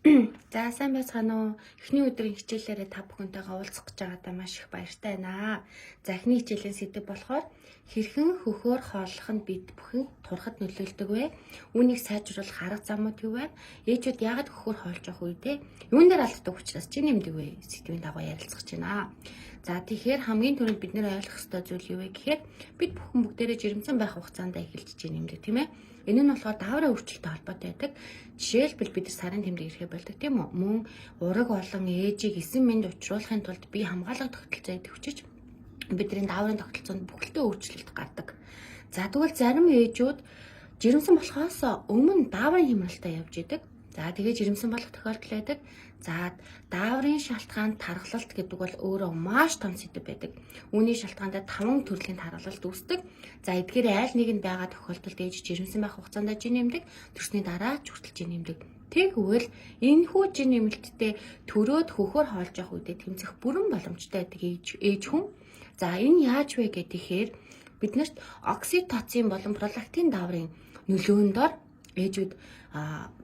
За сайн байцгаана уу. Эхний өдрийн хичээлээрээ та бүхэнтэйгээ уулзах гэж байгаадаа маш их баяртай байна. За эхний хичээлийн сэдэв болохоор хэрхэн хөхөөр хооллох нь бид бүхэн турхад нөлөөлдөг вэ? Үүнийг сайжруулах арга замууд юу вэ? Ээжүүд яагаад хөхөөр хоолж явах үедээ юун дээр алддаг учраас чи нэмдэг вэ? Сэдвийн дагуу ярилцах гэж байна. За тэгэхээр хамгийн түрүүнд бид нэр ойлгох ёстой зүйл юу вэ гэхээр бид бүхэн бүгдээрээ жирэмсэн байх хугацаанд эхэлж нэмдэг тийм ээ. Энэ нь болохоор дааврын өөрчлөлттэй холбоотой байдаг. Жишээлбэл бид нар сарын тэмдэг ирэхэд болдог тийм үү? Мөн ураг болон ээжийг 9 минут учруулахын тулд бие хамгаалах тогтолцоо идэвхжиж бидний дааврын тогтолцоонд бүхэлдээ өөрчлөлт гардаг. За тэгвэл зарим ээжүүд жирэмсэн болохоос өмнө дааврын хямралтай явж идэг. За тэгээ жирэмсэн болох тохиолдол байдаг. За дааврын шалтгаан тархалт гэдэг бол өөрөө маш том сэдэв байдаг. Үүний шалтгаандаа 5 төрлийн тархалт үүсдэг. За эдгээр айл нэг нь байгаа тохиолдолд ээж жирэмсэн байх хугацаанд жин нэмдэг. Төрсний дараа ч хүртэл жин нэмдэг. Тэгвэл энэ хүү жин нэмэлттэй төрөөд хөхөөр хоолж явах үедээ тэмцэх бүрэн боломжтой байдаг ээж хүн. За энэ яаж вэ гэхээр биднэрт окситоцин болон пролактин дааврын нөлөөндор ээжүүд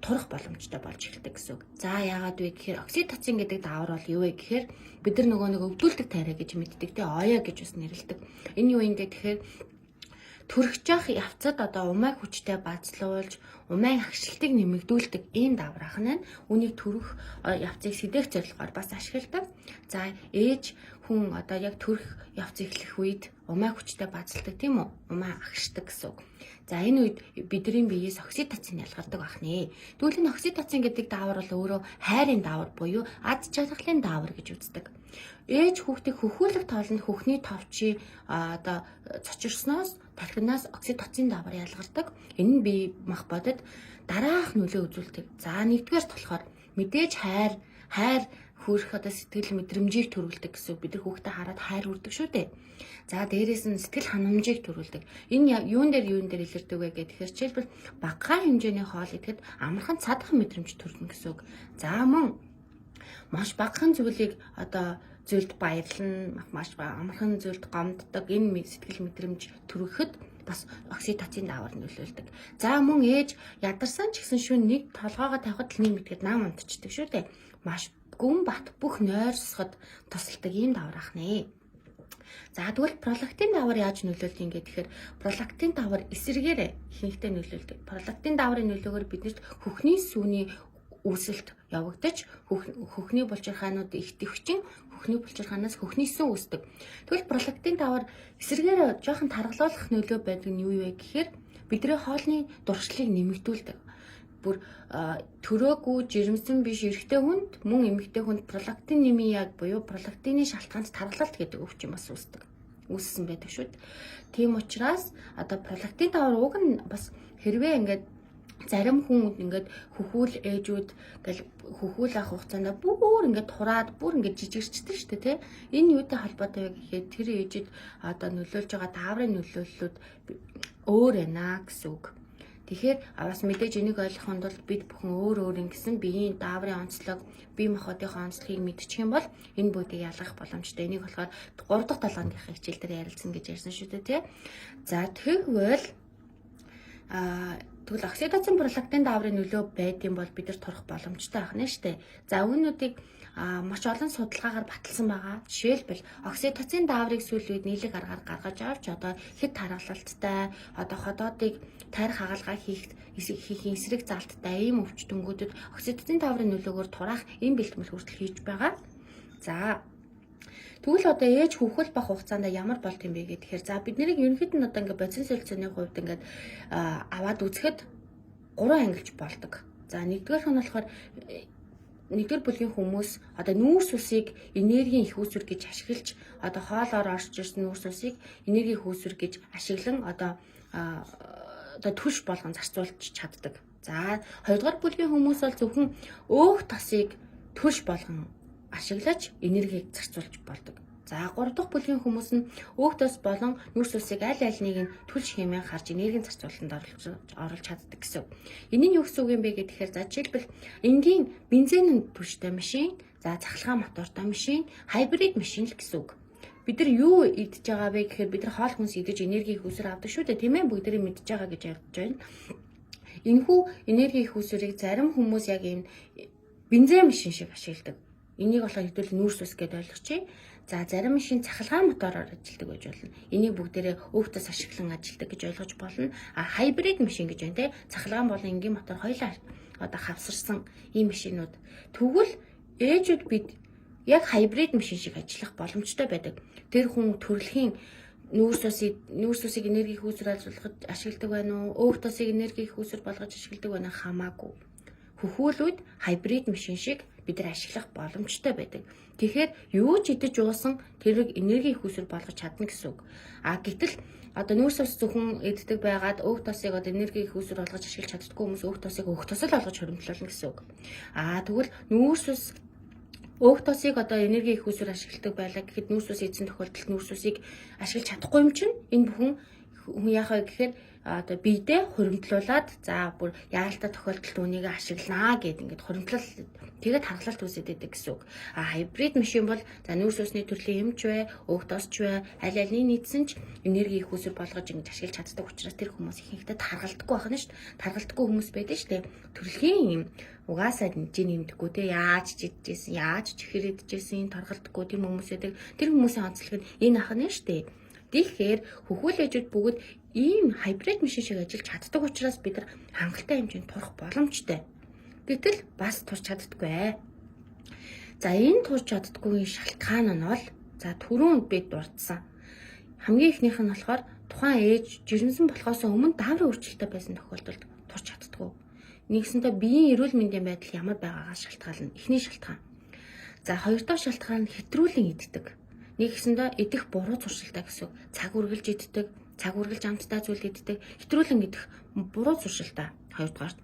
турах боломжтой болж эхэлдэг гэсэн үг. За яагаад вэ гэхээр окситоцин гэдэг даавар бол юу вэ гэхээр бид нар нэг өвдүүлдэг тайраа гэж мэддэг те оё гэж бас нэрлэдэг. Энэ юу юм гэхээр төрөх жах явцад умайг хүчтэй бацлуулж умайн агшилтыг нэмэгдүүлдэг ийм даавар ахна нь үнийг төрөх явцыг сэдэх зорилгоор бас ашигладаг. За ээж хүн яг төрөх явц эхлэх үед умайг хүчтэй бацалдаг тийм үү? Умаа агшдаг гэсэн үг. За энэ үед бидний биеэс окситоцин ялгардаг бахнэ. Тэгвэл энэ окситоцин гэдэг даавар бол өөрөө хайрын даавар буюу ад жаргалын даавар гэж үздэг. Ээж хүүхдийг хөхүүлэх тоолнд хөхний товчийг цочирсноос тархинаас окситоцин даавар ялгардаг. Энэ нь бие мах бодод дараах нөлөө үзүүлдэг. За нэгдүгээрт болохоор мэдээж хайр хүрэх сэтгэл мэдрэмжийг төрүүлдэг гэсэн. Бид нар хүүхдэд хараад хайр хүрдэг шүү дээ. За дээрээс нь сэтгэл ханамжийг төрүүлдэг. Энэ юун дээр илэрдэг вэ гэхээр жишээлбэл багахан хэмжээний хоол идэхэд амархан цадхан мэдрэмж төрнө гэсэн үг. За мөн маш багахан зүйлийг зүйлд баярлна, маш амархан зүйлд гомддог энэ сэтгэл мэдрэмж төрөхөд бас окситоцин даавар нөлөөлдөг. За мөн ээж ядарсан ч гэсэн шөнө нэг толгоогоо тавихад л нэг мэдгээд нам унтчихдаг шүү дээ. Маш гүн бат бүх нойрсоход тусалдаг ийм даавар ахнэ. За тэгвэл пролактин даавар яаж нөлөөлдөг юм гэхээр пролактин даавар эсрэгээр ихэнхдээ нөлөөлдөг. Пролактин дааврын нөлөөгөөр биднэрт хөхний сүүний үүсэлт явагдаж хөхний булчирхаанууд ихтэвчин хөхний булчирхаанаас хөхний сүү үүсдэг. Тэгвэл пролактин даавар эсрэгээр жоохон таргалуулах нөлөө байдаг нь юу вэ гэхээр бидний хоолны дуршлыг нэмэгдүүлдэг. Бүр төрөөгүй жирэмсэн биш эрэгтэй хүнд мөн эмэгтэй хүнд пролактин нэмийг буюу пролактины шалтгаанд тархалт гэдэг өвчин бас үүссэн байдаг шүү дээ. Тийм учраас пролактин даавар уг нь бас хэрвээ зарим хүн хөхүүл ээжүүд хөхүүл авах хугацаанд бүр тураад бүр жижигэрчдэг шүү дээ тий. Энэ юутай холбоотой вэ гэхээр тэр ээжид нөлөөлж байгаа дааврын нөлөөллүүд өөр байна гэсэн үг. Тэгэхээр бас мэдээж энийг ойлгохын тулд бид бүхэн өөр ингэсэн биеийн дааврын онцлог, бие махбодын онцлогийг мэдчих юм бол энэ бүдийг ялгах боломжтой. Энийг болохоор 3 дахь толгойнхын хичээл дээр ярилцсан гэж ярьсан шүү дээ тий. За тэгвэл тэгвэл окситоцин пролактин дааврын нөлөө байдсан бол бид нар турах боломжтой байна шүү дээ. За үүнүүдийг маш олон судалгаагаар баталсан байгаа. Жишээлбэл окситоцин дааврыг сүүлийн үед нийлэг аргаар гаргаж авч хэд тархалттай ходоодыг тарих хагалгаа хийх эсрэг залттай ийм өвчтөнгүүдэд окситоцин дааврын нөлөөгөөр тураах ийм бэлтгэл хүртэл хийж байгаа. За тэгвэл ээж хөхөл бах хугацаанд ямар болт юм бэ гэхээр за бид нарыг ерөнхийдөө бодис солилцооны хувьд аваад үзэхэд 3 ангилж болдог. За нэгдүгээрх нь болохоор нэгдүгээр бүлгийн хүмүүс нүүрс усыг энергийн их үүсвэр гэж ашиглаж хоолоор орж ирсэн нүүрс усыг энергийн их үүсвэр гэж ашиглан түлш болгон зарцуулж чаддаг. За хоёрдугаар бүлгийн хүмүүс бол зөвхөн өөх тосыг түлш болгон ашиглаж энергийг зарцуулж болдог. За 3 дахь бүлгийн хүмүүс нь өөх тос болон нүүрс усыг аль нэг нь түлш хэмээн харж энергийн зарцуулалтанд оруулж чаддаг гэсэн. Энэ нь юу гэсэн үг юм бэ гэхээр за жишээлбэл энгийн бензин түлштэй машин, за цахилгаан мотортой машин, хайбрид машин л гэсэн үг. Бид нар юу идж байгаа вэ гэхээр бид нар хоол хүнс идэж энерги их үсэр авдаг шүү дээ, тийм ээ? Бүгдээрээ мэдж байгаа гэж ярьж байна. Энэхүү энерги их үсрийг зарим хүмүүс яг энэ бензин машин шиг ашигладаг. Энийг болохоор хэдүүл нүүрс ус гэдээ ойлгочих. За зарим машин цахилгаан мотороор ажилладаг байж болно. Энийг бүгдээрээ өөхтөс ашиглан ажилладаг гэж ойлгож болно. Хайбрид машин гэж байна те. Цахилгаан болон энгийн мотор хоёулаа одоо хавсарсан ийм машинууд. Тэгвэл ээжүүд бид яг хайбрид машин шиг ажиллах боломжтой байдаг. Тэр хүн төрөлхийн нүүрс усыг энерги хөөсөр ажиллахад ашигладаг байна уу? Өөх тосыг энерги хөөсөр болгож ашигладаг байна хамаагүй. Хөхүүлүүд хайбрид машин шиг бид нар ашиглах боломжтой байдаг. Тэгэхээр юу ч идэж уусан тэрийг энерги хөөсөр болгож чадна гэсэн үг. Гэтэл одоо нүүрс ус зөвхөн иддэг байгаад өөх тосыг одоо энерги хөөсөр болгож ашиглаж чаддаггүй хүмүүс өөх тосыг өөх тосол болгож хоримтлуулна гэсэн үг. Тэгвэл нүүрс ус өөх тосыг одоо энерги хөөсөр ашигладаг байлаа гэхэд нүүрс ус эзэн тохиолдолд нүүрс усыг ашиглаж чадахгүй юм чинь энэ бүхэн хүн яахаа гэхээр одоо биедээ хуримтлуулад за бүр яаралтай тохиолдолд үнийг ашигланаа гэд ингээд хуримтлал тэгээд харгалалт үүсэт байдаг гэсэн үг. Хайбрид машин бол за нүүрс усны төрлийн эмч бай, өөх тосч бай, аль алины нийцсэн ч энерги их усээр болгож ингэж ашиглаж чаддаг учраас тэр хүмүүс ихэнхдээ таргалдаггүй байна шүү дээ. Таргалдаггүй хүмүүс байдаг шүү дээ. Төрөлхийн юм угаасаа нэмжээ нэмдэггүй те яаж ч идчихсэн, яаж ч ихэр идчихсэн, таргалдаггүй тийм хүмүүс байдаг. Тэр хүмүүсийн онцлог нь энэ ахна шүү дээ. Тэгэхээр хөхүүлээжүүд бүгд ийм хайбрид машин шиг ажиллаж чаддаг учраас бид нар хангалттай хэмжээнд турах боломжтой. Гэтэл бас турч чаддаггүй. За энэ турч чаддаггүйн шалтгаан нь бол за түрүүнд бид дурдсан. Хамгийн ихнийх нь болохоор тухайн ээж жирэмсэн болохоос өмнө дааврын өөрчлөлттэй байсан тохиолдолд турч чаддаггүй. Нэгсэнтэй биеийн эрүүл мэндийн байдал ямар байгаагаас шалтгаална. Эхний шалтгаан. За хоёр дахь шалтгаан нь хэтрүүлэн иддэг. Нэг гэсэндээ идэх буруу зуршилтай гэсэн. Цаг үргэлж иддэг, цаг үргэлж амттай зүйл иддэг, хэтрүүлэн идэх буруу зуршилтай. Хоёрдугаарт.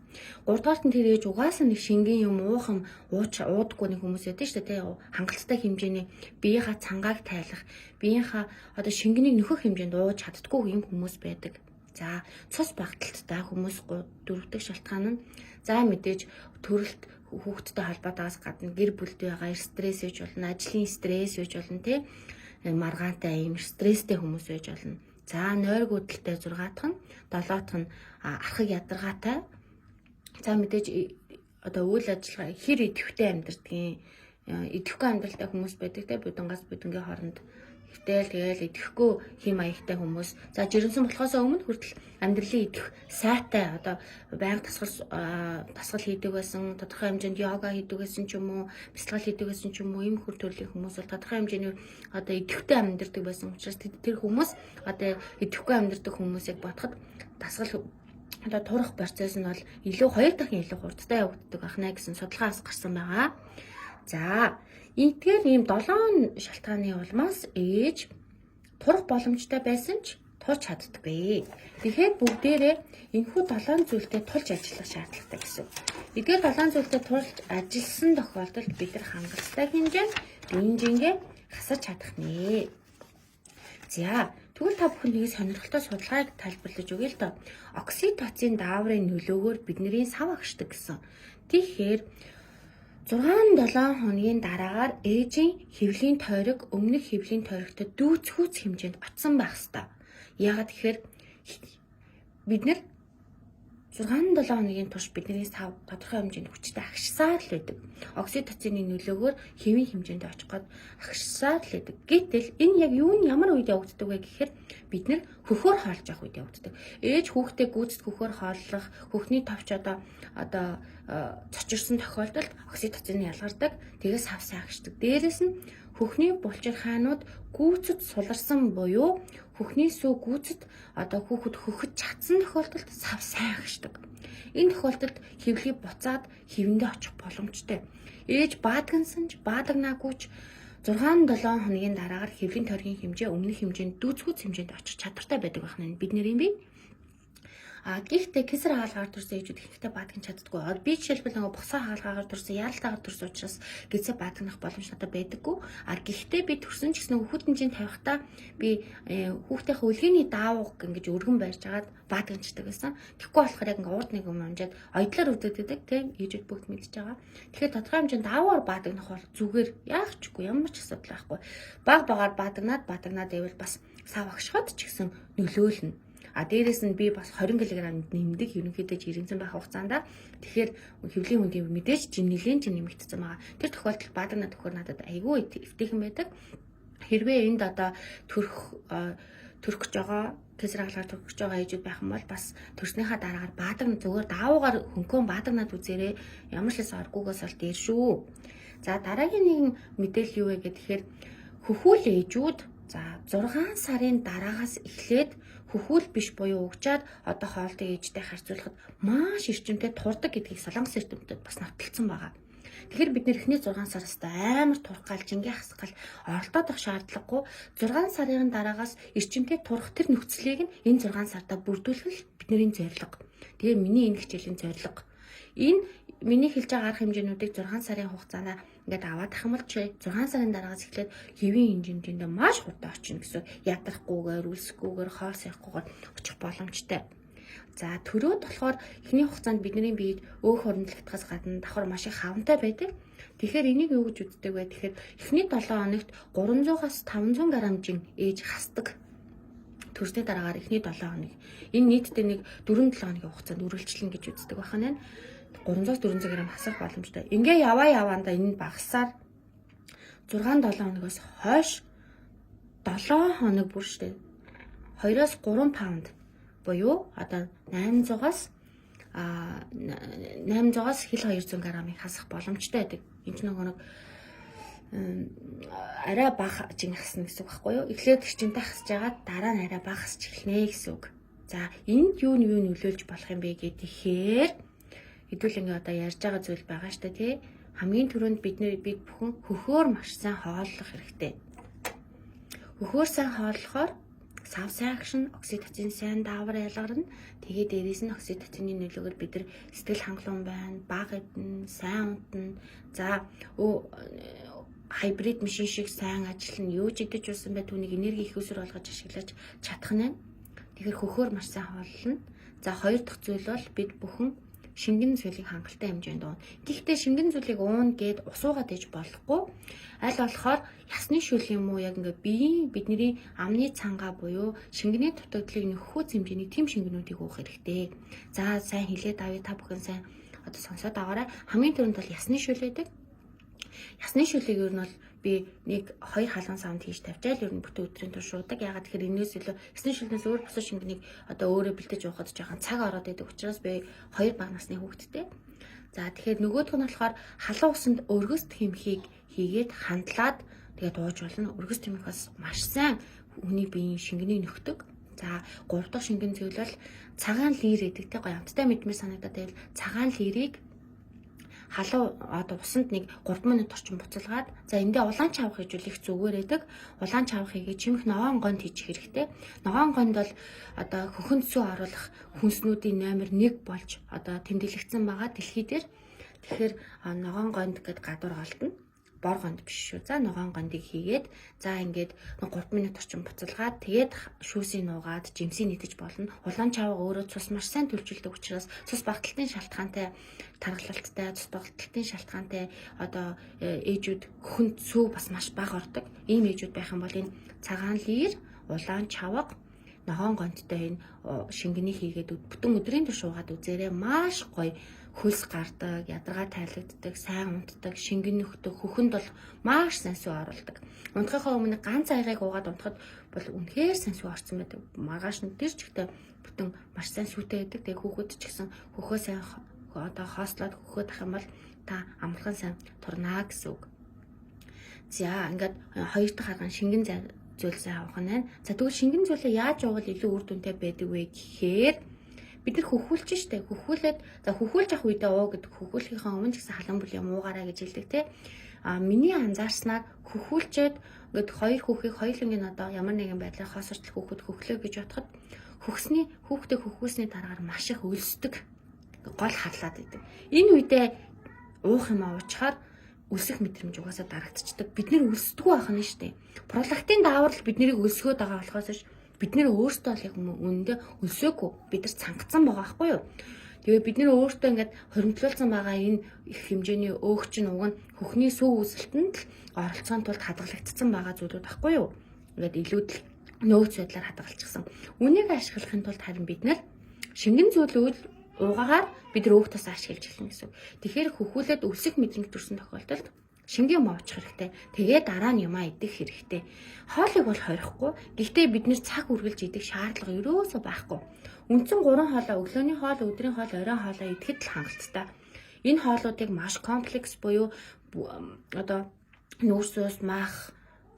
Гуравдугаарт нь тэр ээж угаасаа нэг шингэн юм уухан уудаггүй нэг хүмүүс байдаг шүү дээ. Хангалттай хэмжээний биеийнхаа цангааг тайлах, биеийнхаа одоо шингэнийг нөхөх хэмжээнд ууж чаддгүй юм хүмүүс байдаг. За цус багталттай хүмүүс дөрөвдөг шалтгаан нь за мэдээж төрөлт хүүхдтэй холбоотойгоос гадна гэр бүлтэй байгаа стресс гэж болно, ажлын стресс гэж болно тий. Маргаантай юм стресстэй хүмүүс байж болно. За нойр гүйдэлтэй 6 дахь нь, 7 дахь нь архаг ядаргаатай. За мэдээж одоо үйл ажиллагаа хэр идэвхтэй амьдрдгийн идэвхтэй амьдралтай хүмүүс байдаг те будангаас будангийн хооронд тэгэл идэхгүй хим маягтай хүмүүс. За жирэмсэн болохоос өмнө хүртэл амьдралын идэх сайтай одоо байнга дасгал хийдэг байсан, тодорхой хэмжээнд йога хийдэг байсан ч юм уу, бясалгал хийдэг байсан ч юм уу, ийм хөр төрлийн хүмүүс бол тодорхой хэмжээний одоо идэвхтэй амьдардаг байсан учраас тэр хүмүүс одоо идэвхгүй амьдардаг хүмүүсийг бодоход дасгал одоо турах процесс нь бол илүү 2 дахин илүү хурдтай явагддаг ахна гэсэн судалгаас гарсан байгаа. За эдгээр ийм 7 шалтгааны улмаас ээж турах боломжтой байсан ч турч чаддаггүй. Тэгэхээр бүгдээрээ энэхүү 7 зүйлтэй тулж ажиллах шаардлагатай гэсэн. Эдгээр 7 зүйлтэй тулж ажилласан тохиолдолд бид нар хангалттай хэмжээнд бензингээ хасаж чадах нэ. За тэгвэл та бүхэн нэг сонирхолтой судалгааг тайлбарлаж өгье л доо. Окситоцин дааврын нөлөөгөөр бидний сав агшдаг гэсэн. Тэгэхээр 6-7 хоногийн дараагаар ээжийн хэвлийн тойрог өмнөх хэвлийн тойрогтой дүүцхүүц хэмжээнд очсон байх ёстой. Яагаад тэгэхээр бид нэр 6-7 хоногийн турш бидний сав тодорхой хэмжээнд хүчтэй агшсаар л байдаг. Окситоцины нөлөөгөөр хэвийн хэмжээнд очиход агшсаар л байдаг. Гэтэл энэ яг юу нь ямар үед явагддаг вэ гэхээр бид нэр хөхөөр хаалж явах үед явагддаг. Ээж хүүхдээ гүйцэд хөхөөр хааллах, хөхний товч одоо цочирсан тохиолдолд окситоцин ялгардаг. Тэгээ сав сайн агшдаг. Дээрээс нь хөхний булчир хаанууд гүйцэд суларсан буюу хөхний сүү гүйцэд одоо хүүхэд хөхөж чадсан тохиолдолд сав сайн агшдаг. Энэ тохиолдолд хэвлийг буцаад хэвэндээ очих боломжтой. Ээж баадгансан ч баадагнаагүй ч 6-7 хоногийн дараагаар хэвлийн тойргийн хэмжээ өмнөх хэмжээнд дүүцгүүц хэмжээнд очих чадвартай байдаг байх нь бид нэр юм бий. Гэхдээ кесар хаалгаар төрсэн ээжүүд ихэнхдээ баадган чаддаггүй. Би жишээлбэл нөгөө босоо хаалгаар төрсэн, яралтайгаар төрсэн учраас гэзээ баадгнах боломж надад байдаггүй. Гэхдээ би төрсөн ч гэсэн хүүхэд хэмжээнд тавихтаа би хүүхдийнхээ үлгэний даавууг ингэж өргөн барьж агаад баадганчдаг байсан. Тэгэхгүй болохоор яг ингээ урд нэг юм амжаад ойдлоор өвдөгдөг тийм ээжүүд бүгд мэдчихэж байгаа. Тэгэхээр тодорхой хэмжээнд даавуугаар баадгнах бол зүгээр яах чгүй ямар ч асуудал байхгүй. Баг багаар баадагнаад байвал бас сав агшихад ч гэсэн нөлөөлнө. Дээрээс нь би бас 20 кг нэмдэг ерөнхийдөө жирэмсэн байх хугацаанд. Тэгэхээр хэвлийн хүндийн мэдээж нэлийн нэмэгдсэн байгаа. Тэр тохиолдолд баадрна төхөр надад айгүй эвтэйхэн байдаг. Хэрвээ энд одоо төрөх гэж байгаа кесаргалгаар төрөх гэж байгаа ээжүүд байх юм бол бас төрснийхаа дараагаар баадрна зүгээр даавуугаар хөнкөн бадрнаад үзээрэй. Ямар ч ус оргүйгээс бол дээр шүү. За дараагийн нэгэн мэдээлэл юу вэ гэхээр хөхүүл ээжүүд за 6 сарын дараагаас эхлээд хөхүүл биш буюу угчаад одоо хоолтой ээжтэй харьцуулахад маш эрчимтэй турдаг гэдгийг солонгос эрдэмтдүүд бас нотолцсон байгаа. Тэгэхээр бид нэр эхний 6 сараас амар турхгаал, жингээ хасгал оролдоод авах шаардлагагүй 6 сарын дараагаас эрчимтэй турах тэр нөхцөлийг нь энэ 6 сартаа бүрдүүлэх нь бидний зорилго. Тэгээ миний энэ хичээлийн зорилго. Энэ миний хэлж байгаа арга хэмжээнүүдийг 6 сарын хугацаанд ингээд аваад ах юм бол чи 6 сарын дараагаас эхлээд хэвийн хэмжээнд маш хурдан очно гэсэн ядрахгүйгээр, үлсэхгүйгээр, хоол сайхгүйгээр очих боломжтой. За төрөөд болохоор эхний хугацаанд бидний биед өөх хоригдлогдохоос гадна давхар маш их хавантай байдаг. Тэгэхээр энийг юу гэж үздэг вэ? Тэгэхээр эхний 7 хоногт 300-аас 500 грамжин ээж хасдаг. Төрсний дараагаар эхний 7 хоног. Энэ нийтдээ нэг 4-7 хоногийн хугацаанд үргэлжлэн гэж үздэг байна. 300-400 грамм хасах боломжтой. Ингээ яваандаа энэ багасаар 6-7 хоногоос хойш 7 хоног бүр штэ 2-3 паунд буюу одоо 800-аас хэл 200 грамыг хасах боломжтой байдаг. Энд ч нэг арай бага жин хасна гэсэн үг байхгүй юу? Эхлээд эрчимтэй хасж байгаа дараа нь арай бага хасч эхэлнэ гэсэн үг. За энд юу нөлөөлж болох юм бэ гэхээр хэдүүлэн одоо ярьж байгаа зүйл байгаа шүү дээ тий. Хамгийн түрүүнд бид бүхэн хөхөөр маш сайн хооллох хэрэгтэй. Хөхөөр сайн хооллохоор сав сайн агшин, окситоцин сайн даавар ялгарна. Тэгээд дээрээс нь окситоцины нөлөөгөөр бид нар сэтгэл хангалуун байна, бага эдэн, сайн унтна. За хайбрид машин шиг сайн ажиллана. Юу ч идэж болсон бай түүнийг энерги их өсөр болгож ашиглаж чадах нь. Тэгэхээр хөхөөр маш сайн хооллоно. За хоёр дахь зүйл бол бид бүхэн шингэн зүйлийг хангалттай хэмжээнд уун. Гэхдээ шингэн зүйлийг уун гээд усуугаад ээж болохгүй. Аль болохоор ясны шүл юм уу яг ингээ бидний амны цангаа буюу шингэний дутагдлыг нөхөхөц хэмжээний тэм шингэнүүдийг уух хэрэгтэй. За сайн хилээд авъя та бүхэн сайн одоо сонсоод байгаарай. Хамгийн түрүүнд бол ясны шүл байдаг. Ясны шүлийг ер нь бол би нэг 2 халуун савнд хийж тавьчаал ер нь бүтэн өдрийн турш шуудаг. Ягаад тэгэхээр энэс илүү ясны шүлнээс өөр бус шингэнийг одоо өөрөө бэлдэж уухад жоохон цаг ороод байдаг учраас би 2 бага насны хүүхэдтэй. За тэгэхээр нөгөөх нь болохоор халуун усанд өргөс тэмхийг хийгээд хандлаад тэгээд ууж болно. Өргөс тэмх бас маш сайн хүний биеийн шингэнийг нөхдөг. За 3 дахь шингэн зүйл бол цагаан лир гэдэг те гоё амттай мэдмээр санагдаад байвал цагаан лирийг халуун одоо усанд нэг 3 минут орчим буцалгаад за эндээ улаан чавх хийж үл их зүгээр байдаг. Улаан чавх хийгээ чимэх ногоон гонд хийчих хэрэгтэй. Ногоон гонд бол одоо хөхөнд сүү оруулах хүнснүүдийн номер 1 болж одоо тэмдэглэгдсэн байгаа дэлхий дээр. Тэгэхээр ногоон гонд гэд гадуур голдно. Бор гонд биш шүү. За ногоон гондыг хийгээд за ингээд 3 минут орчим буцалгаад тэгээд шүүсийг нуугаад жимсийг нэтэж болно. Улаан чавга өөрөө цус маш сайн төлжүүлдэг учраас цус багталтын шалтгаантай тархалттай, цус багталтын шалтгаантай одоо ээжүүд хөхөнд сүү бас маш бага ордог. Ийм ээжүүд байх юм бол энэ цагаан лир, улаан чавга, ногоон гондтой энэ шингэнийг хийгээд бүтэн өдрийн турш уугаад үзээрэй. Маш гоё хөлс гардаг, ядаргаа тайлагддаг, сайн унтдаг, шингэн нөхдөг, хөхөнд бол маш сайн сүү оруулдаг. Унтахынхаа өмнө ганц аягийг уугаад унтахад бол үнэхээр сайн сүү орсон байдаг. Маргааш нь тэр чигтээ бүтэн маш сайн сүүтэй байдаг. Тэгээ хүүхэд ч гэсэн хөхөө сайн одоо хоослоод хөхөө тах юм бол та амархан сайн турнаа гэсэн үг. За ингээд хоёр дахь арга шингэн зүйлсээ авах нь байна. За тэгвэл шингэн зүйлээ яаж уувал илүү үр дүнтэй байдаг вэ гэхээр бид нар хөхүүлж штэ. Хөхүүлээд за хөхүүлж авах үедээ уу гэдэг хөхүүлэхийнхаа өмнө ч гэсэн халуун бүлийн уугаараа гэж хэлдэг те. Миний анзаарснаар хөхүүлчээд ингээд хоёр хүүхийг хоёулангийн одоо ямар нэгэн байдлаар хоосорчлох хүүхэд хөхлөө гэж бодоход хүүхдээ хөхүүлсний дараагаар маш их өлсдөг. Гол харлаад идэг. Энэ үедээ уух юм уучаар өлсөх мэдрэмж угаасаа дарагдчихдаг. Бид нэр өлсдөггүй байх нь штэ. Пролактин даавар л бид нарыг өлсгөөд байгаа болохоос бид нэр өөрсдөө л яг үнэндээ өлсөөгүй. Бид нар цангацсан байгаа байхгүй юу? Тэгээ бид нэр өөртөө ингээд хоригдлуулсан байгаа энэ их хэмжээний өөгч нь уг нь хөхний сүү үүсэлтэнд л оролцоон тулд хадгалагдсан байгаа зүйлүүд байхгүй юу? Ингээд илүүдл нөөц байдлаар хадгалчихсан. Үнийг ашиглахын тулд харин бид нар шингэн зүйлүүд уугаагаар бид өөх тус ашиглаж эхэлнэ гэсэн. Тэгэхээр хөхүүлээд өвсөх мэдрэмж төрсэн тохиолдолд шингэн мовчих хэрэгтэй. Тэгээд дараа нь юмаа идэх хэрэгтэй. Хоолыг бол хорихгүй. Гэхдээ бид нэр цаг үргэлж идэх шаардлага ерөөсөө байхгүй. Үндсэн 3 хоолоо өглөөний хоол, өдрийн хоол, оройн хоолоо идэхэд л хангалттай. Энэ хоолуудыг маш комплекс буюу одоо нүүрс ус, мах,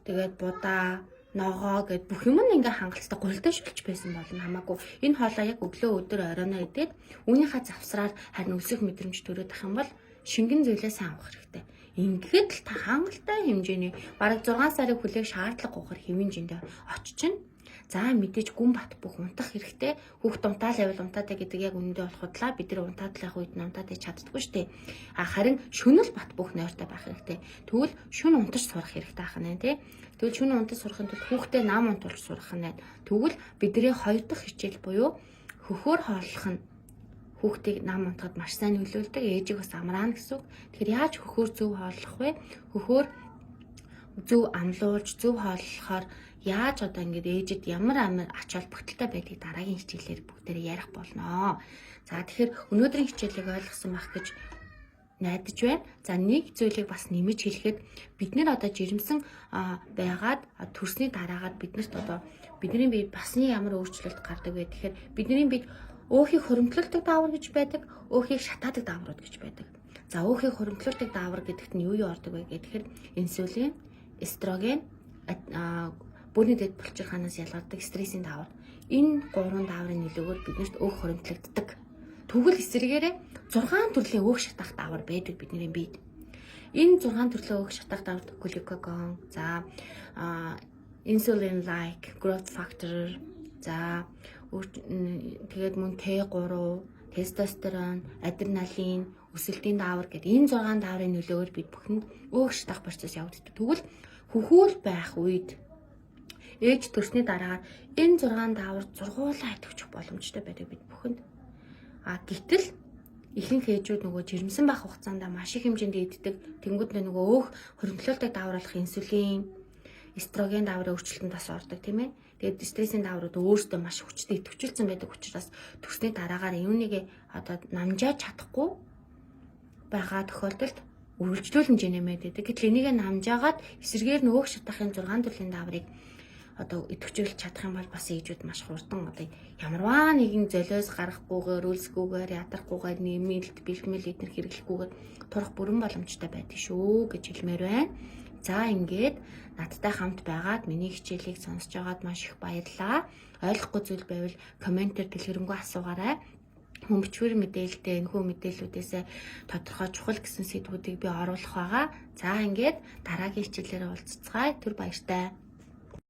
тэгээд будаа, ногоо гэд бүх юм ингээ хангалттай гурилдашулж байсан болно хамаагүй. Энэ хоолоо яг өглөө, өдөр, оройноо идээд үүнийхээ завсраар харин өлсөх мэдрэмж төрөд ах юм бол шингэн зүйлээ сайн авах хэрэгтэй. Ингээд л та хангалттай хэмжээний бараг 6 сарын хүлээх шаардлага гохор хэмжээндээ очиж. За мэдээж гүн бат бүх унтах хэрэгтэй. Хүүхд унтаал явал унтаатай гэдэг яг үнэндээ болох удлаа бид нар унтаадлах үед нь унтаатай чаддаггүй шүү дээ. Харин шөнө л бат бүх нойртой байх хэрэгтэй. Тэгвэл шөнө унтаж сурах хэрэгтэй ахна тий. Тэгвэл шөнө унтаж сурахын тулд хүүхдээ нам унтуулж сурах нь. Тэгвэл бидний 2 дахь хичээл буюу хөхөөр хооллох нь хүүхдийг нам унтахад маш сайн нөлөөлдөг. Ээжийг бас амраана гэсэн үг. Тэгэхээр яаж хөхөөр зөв хооллох вэ? Хөхөөр зөв амлуулж зөв хооллохоор яаж одоо ингэж ээжид ямар ач холбогдолтой байдгийг дараагийн хичээлээр бүгдээрээ ярих болно. За тэгэхээр өнөөдрийн хичээлийг ойлгосон байх гэж найдаж байна. За нэг зүйлийг бас нэмэж хэлэхэд бид нэр одоо жирэмсэн байгаад төрсний дараагаад биднэрт одоо бидний бие басны ямар өөрчлөлт гардаг вэ гэхээр бидний бие өөхийг хуримтлуулдаг даавар гэж байдаг, өөхийг шатаадаг дааврууд гэж байдаг. За өөхийг хуримтлуулдаг даавар гэдэгт нь юу ордог вэ гэхээр инсулин, эстроген, бүрний дэд булчирхаанаас ялгардаг стрессийн даавар. Энэ 3 дааврын нөлөөгөөр биднэрт өөх хуримтлагддаг. Тэгвэл эсрэгээрээ 6 төрлийн өөх шатаах даавар байдаг бидний биед. Энэ 6 төрлийн өөх шатаах даавар глюкагон, за insulin like growth factor, за тэгээд мөн T3, тестостерон, адреналин, өсөлтийн даавар гэдэг энэ 6 дааврын нөлөөгөөр бид бүхэнд өөх шатаах процесс явагддаг. Тэгвэл хөхүүл байх үед ээж төрсний дараа энэ 6 даавар зургуулаа идэвхжих боломжтой байдаг бид бүхэнд. Гэтэл ихэнх ээжүүд нөгөө жирэмсэн байх хугацаанд маш их хэмжээнд иддэг. Тэнгүүд нөгөө өөх хоригдлолтой даавар болох инсулин, эстроген дааврын өөрчлөлтөнд бас ордог тийм ээ. Тэгээд стрессийн дааврууд өөрсдөө маш хүчтэй идэвхжүүлсэн байдаг учраас төрсний дараагаар юуныг одоо намжааж чадахгүй байгаа тохиолдолд үргэлжлүүл хэмжээ нэмээд байдаг. Гэтэл энийг намжаагаад эсрэгээр нь өөх шатахын 6 төрлийн дааврыг одоо идэвхжүүлж чадах юм бол бас ээжүүд маш хурдан одоо ямарваа нэгэн золиос гарахгүйгээр, үлсгүйгээр, ядарахгүйгээр, нэмэлт, бэлтгэл эдгээр хэрэглэхгүйгээр турах бүрэн боломжтой байдаг шүү гэж хэлмээр байна. За ингээд надтай хамт байгаад миний хичээлийг сонсож байгаад маш их баярлалаа. Ойлгохгүй зүйл байвал комментээр дэлгэрэнгүй асуугаарай. Хүмбчвэр мэдээлэлтэй энэхүү мэдээллүүдээс тодорхой чухал гэсэн сэдвүүдийг би оруулах байгаа. За ингээд дараагийн хичээлээр уулзцгаая. Түр баяртай.